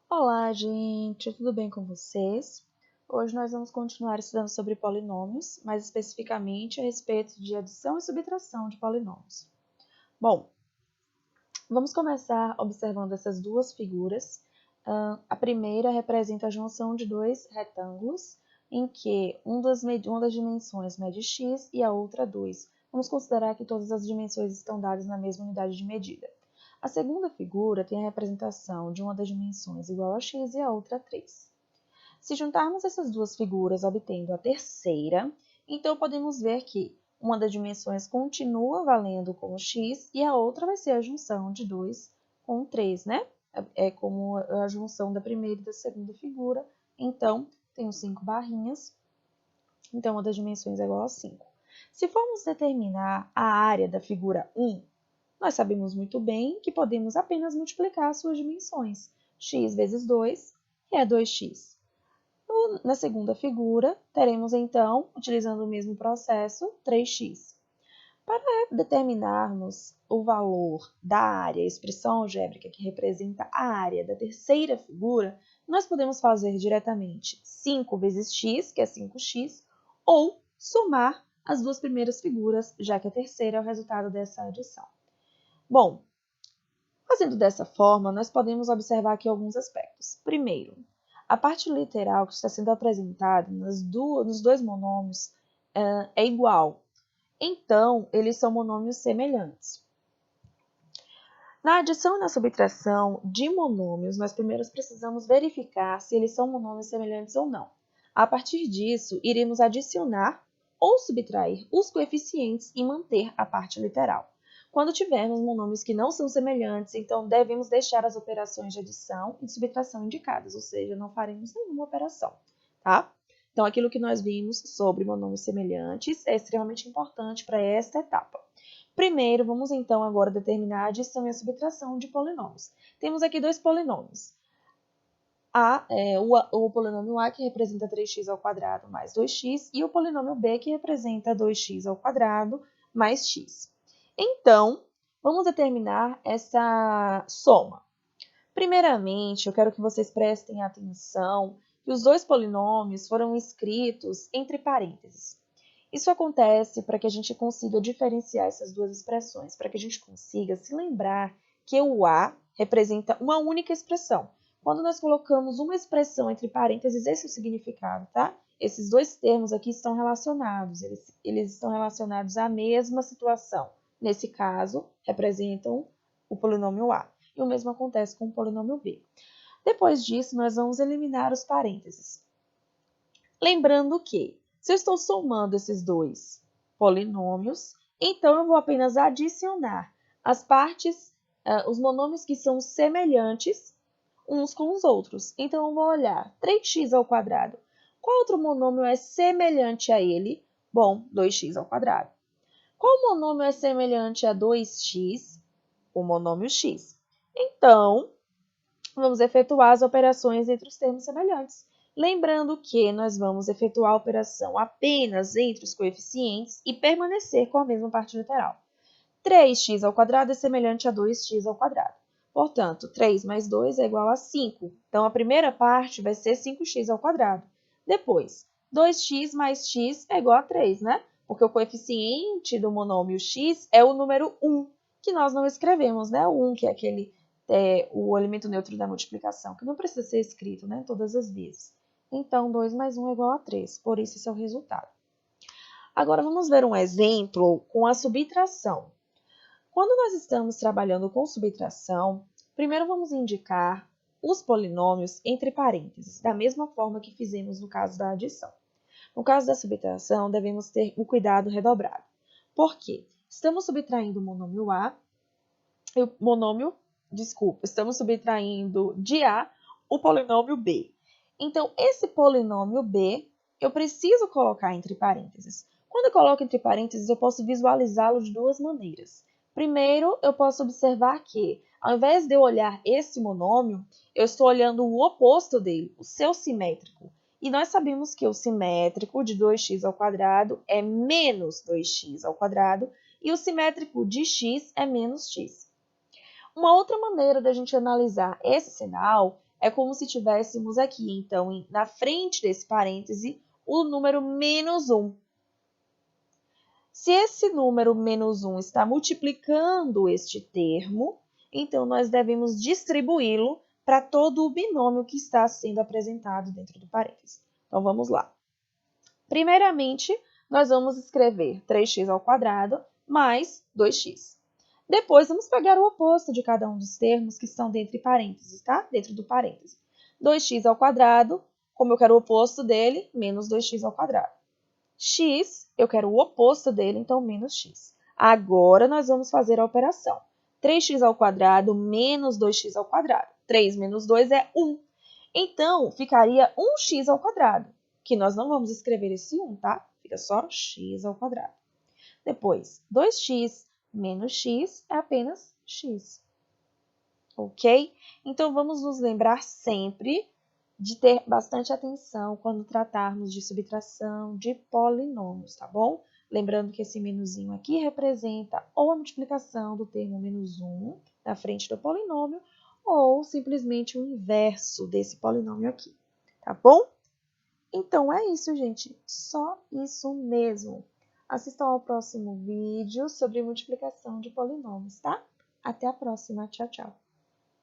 Olá, gente, tudo bem com vocês? Hoje nós vamos continuar estudando sobre polinômios, mais especificamente a respeito de adição e subtração de polinômios. Bom, vamos começar observando essas duas figuras. A primeira representa a junção de dois retângulos, em que uma das dimensões mede x e a outra 2. Vamos considerar que todas as dimensões estão dadas na mesma unidade de medida. A segunda figura tem a representação de uma das dimensões igual a x e a outra a 3. Se juntarmos essas duas figuras obtendo a terceira, então podemos ver que uma das dimensões continua valendo como x e a outra vai ser a junção de 2 com 3, né? É como a junção da primeira e da segunda figura. Então, tenho 5 barrinhas, então uma das dimensões é igual a 5. Se formos determinar a área da figura 1, nós sabemos muito bem que podemos apenas multiplicar as suas dimensões. X vezes 2, que é 2x. Na segunda figura, teremos então, utilizando o mesmo processo, 3x. Para determinarmos o valor da área, a expressão algébrica que representa a área da terceira figura, nós podemos fazer diretamente 5 vezes x, que é 5x, ou somar as duas primeiras figuras, já que a terceira é o resultado dessa adição. Bom, fazendo dessa forma, nós podemos observar aqui alguns aspectos. Primeiro, a parte literal que está sendo apresentada nos dois monômios é igual. Então, eles são monômios semelhantes. Na adição e na subtração de monômios, nós primeiro precisamos verificar se eles são monômios semelhantes ou não. A partir disso, iremos adicionar ou subtrair os coeficientes e manter a parte literal. Quando tivermos monômios que não são semelhantes, então devemos deixar as operações de adição e de subtração indicadas, ou seja, não faremos nenhuma operação, tá? Então, aquilo que nós vimos sobre monômios semelhantes é extremamente importante para esta etapa. Primeiro, vamos então agora determinar a adição e a subtração de polinômios. Temos aqui dois polinômios. O polinômio A, que representa 3x ao quadrado mais 2x, e o polinômio B, que representa 2x ao quadrado mais x. Então, vamos determinar essa soma. Primeiramente, eu quero que vocês prestem atenção que os dois polinômios foram escritos entre parênteses. Isso acontece para que a gente consiga diferenciar essas duas expressões, para que a gente consiga se lembrar que o A representa uma única expressão. Quando nós colocamos uma expressão entre parênteses, esse é o significado, tá? Esses dois termos aqui estão relacionados, eles estão relacionados à mesma situação. Nesse caso, representam o polinômio A. E o mesmo acontece com o polinômio B. Depois disso, nós vamos eliminar os parênteses. Lembrando que, se eu estou somando esses dois polinômios, então eu vou apenas adicionar as partes, os monômios que são semelhantes uns com os outros. Então, eu vou olhar 3x ao quadrado. Qual outro monômio é semelhante a ele? Bom, 2x ao quadrado. Qual monômio é semelhante a 2x? O monômio x. Então, vamos efetuar as operações entre os termos semelhantes. Lembrando que nós vamos efetuar a operação apenas entre os coeficientes e permanecer com a mesma parte literal. 3x ao quadrado é semelhante a 2x ao quadrado. Portanto, 3 mais 2 é igual a 5. Então, a primeira parte vai ser 5x ao quadrado. Depois, 2x mais x é igual a 3, né? Porque o coeficiente do monômio x é o número 1, que nós não escrevemos, né? O 1, que é o elemento neutro da multiplicação, que não precisa ser escrito, né? Todas as vezes. Então, 2 mais 1 é igual a 3. Por isso, esse é o resultado. Agora, vamos ver um exemplo com a subtração. Quando nós estamos trabalhando com subtração, primeiro vamos indicar os polinômios entre parênteses, da mesma forma que fizemos no caso da adição. No caso da subtração, devemos ter um cuidado redobrado. Por quê? Estamos subtraindo o monômio A e o estamos subtraindo de A o polinômio B. Então, esse polinômio B, eu preciso colocar entre parênteses. Quando eu coloco entre parênteses, eu posso visualizá-lo de duas maneiras. Primeiro, eu posso observar que, ao invés de eu olhar esse monômio, eu estou olhando o oposto dele, o seu simétrico. E nós sabemos que o simétrico de 2x ao quadrado é menos 2x ao quadrado e o simétrico de x é menos x. Uma outra maneira da gente analisar esse sinal é como se tivéssemos aqui, então, na frente desse parêntese, o número menos 1. Se esse número menos 1 está multiplicando este termo, então nós devemos distribuí-lo para todo o binômio que está sendo apresentado dentro do parêntese. Então, vamos lá. Primeiramente, nós vamos escrever 3x² mais 2x. Depois, vamos pegar o oposto de cada um dos termos que estão dentro parênteses, tá? Dentro do parêntese. 2x², como eu quero o oposto dele, menos 2x². X, eu quero o oposto dele, então menos x. Agora, nós vamos fazer a operação. 3x² menos 2x². 3 menos 2 é 1. Então, ficaria 1x², que nós não vamos escrever esse 1, tá? Fica só x². Depois, 2x menos x é apenas x. Ok? Então, vamos nos lembrar sempre de ter bastante atenção quando tratarmos de subtração de polinômios, tá bom? Lembrando que esse menuzinho aqui representa ou a multiplicação do termo menos 1 na frente do polinômio, ou simplesmente o inverso desse polinômio aqui, tá bom? Então, é isso, gente. Só isso mesmo. Assistam ao próximo vídeo sobre multiplicação de polinômios, tá? Até a próxima. Tchau, tchau.